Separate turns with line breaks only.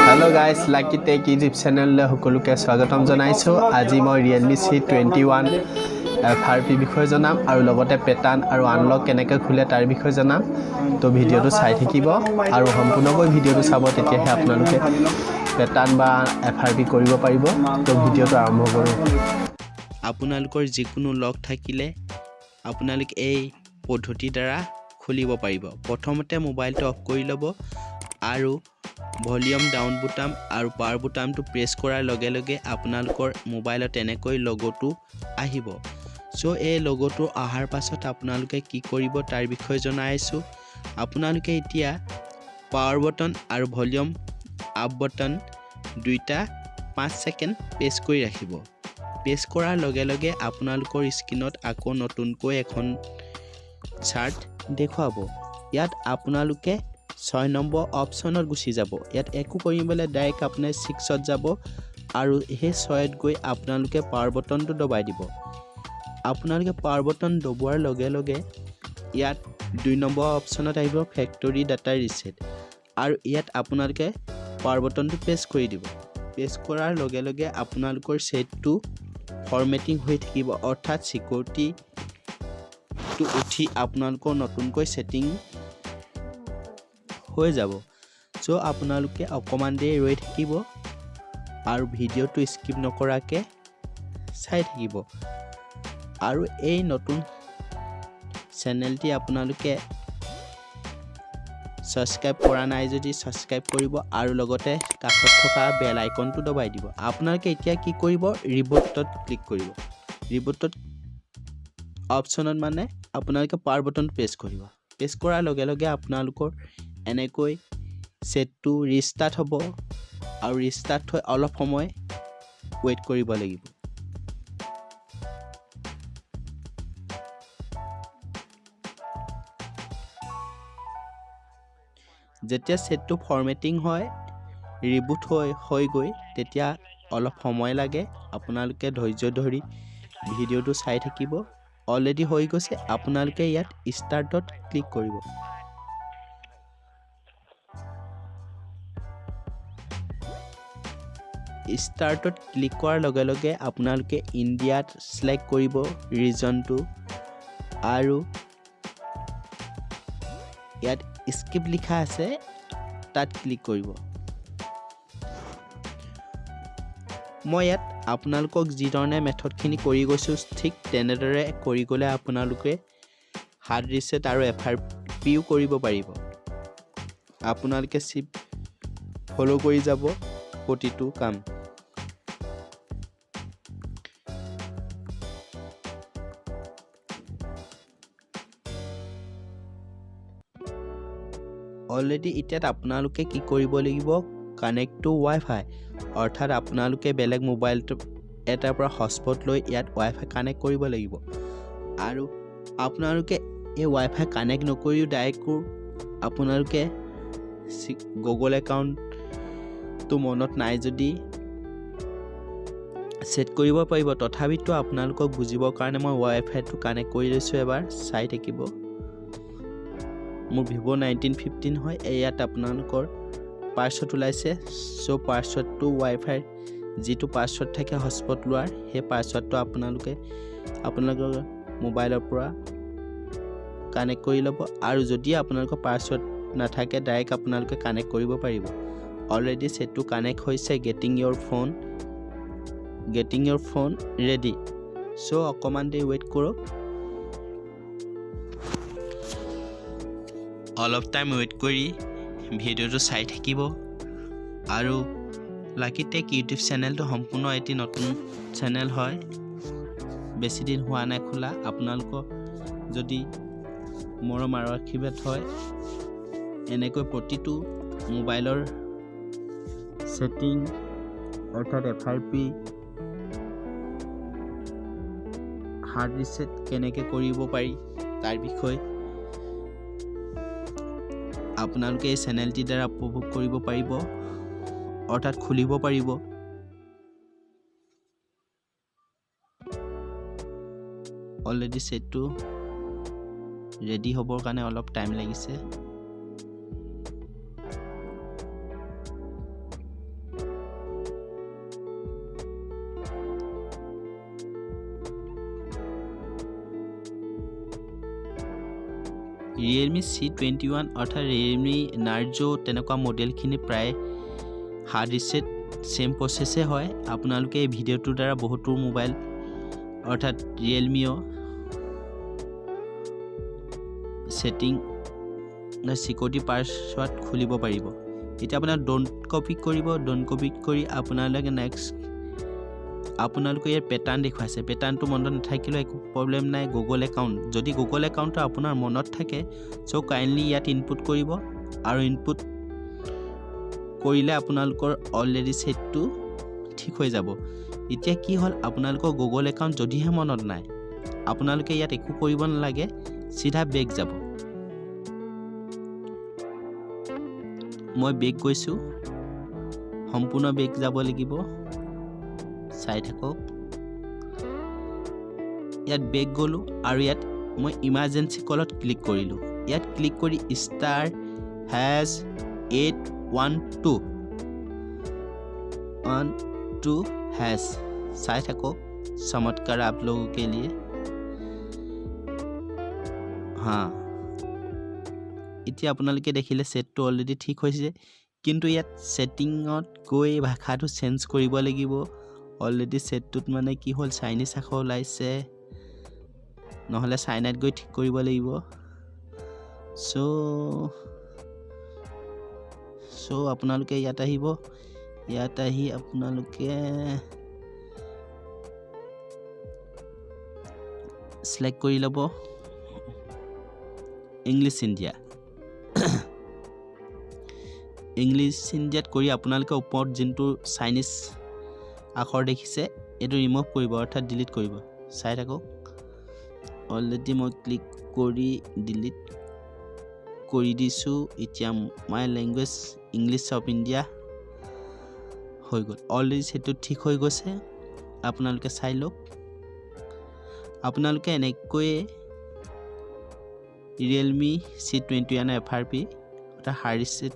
Hello guys, Lucky Tech YouTube channel le hokoluke swagatom janaisu. Aji moi Realme C21 FRP বিষয় জানাম আৰু লগতে pattern আৰু unlock কেনেকৈ খুলে তাৰ বিষয় জানাম। তো ভিডিওটো চাই থাকিব আৰু সম্পূৰ্ণকৈ ভিডিওটো চাব তেতিয়াহে আপোনালোকে পেটাৰ্ণ বা FRP কৰিব পাৰিব। তো ভিডিওটো আৰম্ভ কৰোঁ।
আপোনালোকৰ যিকোনো লক থাকিলে আপোনালোক এই পদ্ধতিৰ দ্বাৰা খুলিব পাৰিব। প্ৰথমতে মোবাইলটো অফ কৰি ল'ব আৰু ভলিউম ডাউন বুটাম আৰু পাৱাৰ বুটামটো প্ৰেছ কৰাৰ লগে লগে আপোনালোকৰ মোবাইলত এনেকৈ লগোটো আহিব। সো এই লগোটো অহাৰ পাছত আপোনালোকে কি কৰিব তাৰ বিষয়ে জনাইছো। আপোনালোকে এতিয়া পাৱাৰ বটন আৰু ভলিউম আপ বটন দুইটা 5 সেকেন্ড প্ৰেছ কৰি ৰাখিব। প্ৰেছ কৰাৰ লগে লগে আপোনালোকৰ স্ক্ৰিনত আকৌ নতুনকৈ এখন চাৰ্ট দেখুৱাব। ইয়াত আপোনালোকে 6 নম্বৰ অপচনত গুচি যাব। ইয়াত একো কৰিবলে ডাইৰেক্ট আপুনি 6ত যাব আৰু সেই 6ত গৈ আপোনালোকে পাৱাৰ বটনটো দবাই দিব। আপোনালোকে পাৱাৰ বটন দবোৱাৰ লগে লগে ইয়াত 2 নম্বৰ অপচনত আহিব ফেক্টৰী ডাটা ৰিসেট আৰু ইয়াত আপোনালোকে পাৱাৰ বটনটো প্ৰেছ কৰি দিব। প্ৰেছ কৰাৰ লগে লগে আপোনালোকৰ সেটটো ফৰমেটিং হৈ থাকিব, অৰ্থাৎ সিকিউৰিটি টো উঠি আপোনালোকৰ নতুনকৈ সেটিং হৈ যাব। সো আপোনালোকে অকমান দেৰি ৰৈ থাকিব আৰু ভিডিওটো স্কিপ নকৰাকে চাই থাকিব। আৰু এই নতুন চেনেলটি আপোনালোকে সাবস্ক্ৰাইব কৰা নাই যদি সাবস্ক্ৰাইব কৰিব আৰু লগতে কাষত থকা বেল আইকনটো দবাই দিব। আপোনালোকে এতিয়া কি কৰিব, ৰিবুটত ক্লিক কৰিব। ৰিবুটত অপচনত মানে আপোনালোকে পাৱাৰ বটন প্ৰেছ কৰিব। প্ৰেছ কৰাৰ লগে লগে আপোনালোকৰ এনেকৈ সেটটো ৰিস্টাৰ্ট হ'ব আৰু ৰিস্টাৰ্ট হৈ অলপ সময় ওয়েট কৰিব লাগিব। যেতিয়া সেটটো ফৰমেটিং হয় ৰিবুট হৈ গৈ তেতিয়া অলপ সময় লাগে। আপোনালোকে ধৈৰ্য ধৰি ভিডিওটো চাই থাকিব। অলৰেডি হৈ গৈছে। আপোনালোকে ইয়াত ষ্টাৰ্টত ক্লিক কৰিব। ষ্টাৰ্টত ক্লিক কৰাৰ লগে লগে আপোনালোকে ইণ্ডিয়াত সিলেক্ট কৰিব ৰিজনটো আৰু ইয়াত স্কিপ লিখা আছে তাত ক্লিক কৰিব। মই ইয়াত আপোনালোকক যি ধৰণে মেথডখিনি কৰি গৈছো ঠিক তেনেদৰে কৰি গলে আপোনালোকে হাৰ্ড ৰিসেট আৰু FRPও কৰিব পাৰিব। আপোনালোকে চিপ ফলো কৰি যাব প্ৰতিটো কাম। অলৰেডি ইতিয়াত আপোনালোকে কি কৰিব লাগিব, কানেক্ট টু ৱাইফাই, অৰ্থাৎ আপোনালোকে বেলেগ মোবাইলটো এটাৰ পৰা হটস্পট লৈ ইয়াত ৱাইফাই কানেক্ট কৰিব লাগিব। আৰু আপোনালোকে এই ৱাইফাই কানেক্ট নকৰিও ডাইৰেক্ট আপোনালোকে গুগল একাউণ্টটো মনত নাই যদি সেট কৰিব পাৰিব। তথাপিতো আপোনালোকক বুজিবৰ কাৰণে মই ৱাইফাইটো কানেক্ট কৰি লৈছো। এবাৰ চাই থাকিব। মোৰ Vivo 1915 হয়। ইয়াত আপোনালোকৰ পাছৱৰ্ড ওলাইছে। সো পাছৱৰ্ডটো ৱাইফাই যিটো পাছৱৰ্ড থাকে হটস্পট লোৱাৰ সেই পাছৱৰ্ডটো আপোনালোকৰ মোবাইলৰ পৰা কানেক্ট কৰি ল'ব। আৰু যদি আপোনালোকৰ পাছৱৰ্ড নাথাকে ডাইৰেক্ট আপোনালোকে কানেক্ট কৰিব পাৰিব। অলৰেডি সেটটো কানেক্ট হৈছে। Getting your phone ready. So অকমান দেৰি ওয়েট কৰক। অলপ টাইম ওয়েট কৰি ভিডিওটো চাই থাকিব। আৰু লাকি টেক ইউটিউব চেনেলটো সম্পূৰ্ণ এটি নতুন চেনেল হয়, বেছি দিন হোৱা নাই খোলা। আপোনালোকৰ যদি মৰম আৰু আশীৰ্বাদ হয় এনেকৈ প্ৰতিটো মোবাইলৰ সেটিং অৰ্থাৎ FRP হাৰ্ড ৰিসেট কেনেকৈ কৰিব পাৰি তাৰ বিষয়ে আপোনালোকে এই চেনেলটিৰ দ্বাৰা উপভোগ কৰিব পাৰিব, অৰ্থাৎ খুলিব পাৰিব। অলৰেডি সেটটো ৰেডি হ'বৰ কাৰণে অলপ টাইম লাগিছে। ৰিয়েলমি C21 অৰ্থাৎ ৰিয়েলমি নাৰ্জো তেনেকুৱা মডেলখিনি প্ৰায় হাৰ্ড ৰিছেট সেম প্ৰচেছে হয়। আপোনালোকে এই ভিডিঅ'টোৰ দ্বাৰা বহুতো মোবাইল অৰ্থাৎ ৰিয়েলমিও সেটিং সিকিউৰিটি পাছৱৰ্ড খুলিব পাৰিব। এতিয়া আপোনাৰ ডোন্ট কপি কৰিব। ডোন্ট কপি কৰি আপোনালোকে নেক্সট আপোনালোকে ইয়াৰ পেটাৰ্ণ দেখুৱাইছে। পেটাৰ্ণটো মনত নাথাকিলেও একো প্ৰব্লেম নাই। গুগল একাউণ্ট যদি গুগল একাউণ্টটো আপোনাৰ মনত থাকে চ' কাইণ্ডলি ইয়াত ইনপুট কৰিব আৰু ইনপুট কৰিলে আপোনালোকৰ অলৰেডি সেটটো ঠিক হৈ যাব। এতিয়া কি হ'ল আপোনালোকৰ গুগল একাউণ্ট যদিহে মনত নাই আপোনালোকে ইয়াত একো কৰিব নালাগে, চিধা বেক যাব। মই বেক গৈছোঁ, সম্পূৰ্ণ বেক যাব লাগিব। চাই থাকক, ইয়াত বেক গ'লোঁ আৰু ইয়াত মই ইমাৰ্জেঞ্চি কলত ক্লিক কৰিলোঁ। ইয়াত ক্লিক কৰি *812 চাই থাকক। চমৎকাৰ आप लोगों के लिए। এতিয়া আপোনালোকে দেখিলে সেটটো অলৰেডি ঠিক হৈছে, কিন্তু ইয়াত সেটিঙত গৈ ভাষাটো চেঞ্জ কৰিব লাগিব। অলৰেডি সেটটোত মানে কি হ'ল চাইনিজ আখৰ ওলাইছে, নহ'লে চাইনাত গৈ ঠিক কৰিব লাগিব। চ' আপোনালোকে ইয়াত আহিব। ইয়াত আহি আপোনালোকে সিলেক্ট কৰি ল'ব ইংলিছ ইণ্ডিয়া। ইংলিছ ইণ্ডিয়াত কৰি আপোনালোকে ওপৰত যোনটো চাইনিজ আখৰ দেখিছে এইটো ৰিমুভ কৰিব অৰ্থাৎ ডিলিট কৰিব। চাই থাকক, অলৰেডি মই ক্লিক কৰি ডিলিট কৰি দিছোঁ। এতিয়া মাই লেংগুৱেজ ইংলিছ অফ ইণ্ডিয়া হৈ গ'ল। অলৰেডি সেইটো ঠিক হৈ গৈছে, আপোনালোকে চাই লওক। আপোনালোকে এনেকৈয়ে ৰিয়েলমি C21 FRP অৰ্থাৎ হাৰ্ড ৰিছেট